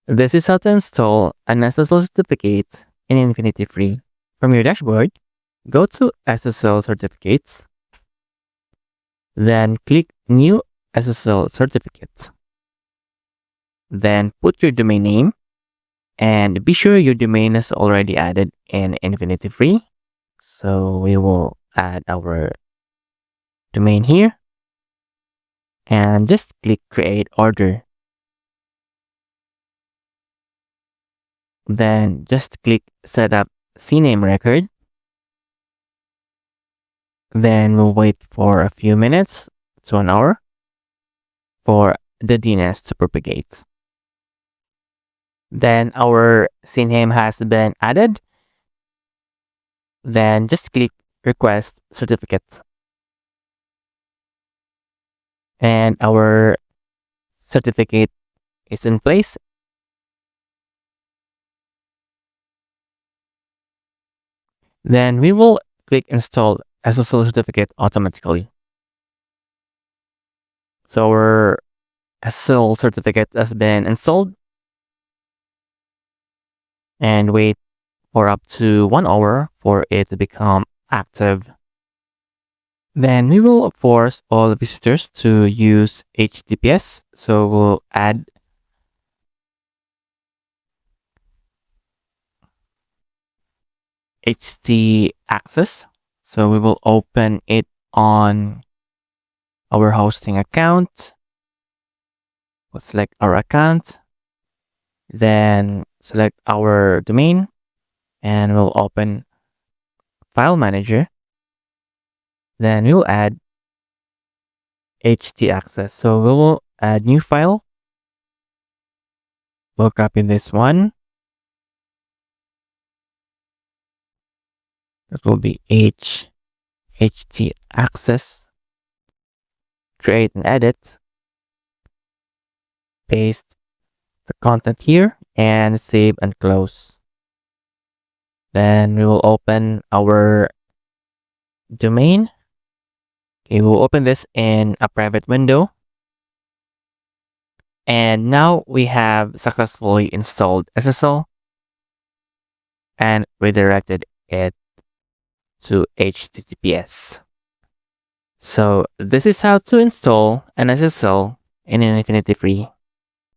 This is how to install an SSL certificate in InfinityFree. From your dashboard, go to SSL certificates, then click New SSL certificate. Then put your domain name and be sure your domain is already added in InfinityFree. So we will add our domain here and just click Create Order. Then just click Set up CNAME record. Then we'll wait for a few minutes to an hour for the DNS to propagate. Then our CNAME has been added. Then just click Request Certificate. And our certificate is in place. Then we will click Install SSL certificate automatically. So our SSL certificate has been installed. And wait for up to 1 hour for it to become active. Then we will force all visitors to use HTTPS. So we'll add HT access. So we will open it on our hosting account. We'll select our account. Then select our domain and we'll open File Manager. Then we will add HT access. So we will add new file. We'll copy this one. That will be HT access. Create and edit. Paste the content here and save and close. Then we will open our domain. Okay, we'll open this in a private window. And now we have successfully installed SSL and redirected it to HTTPS. So this is how to install an SSL in InfinityFree.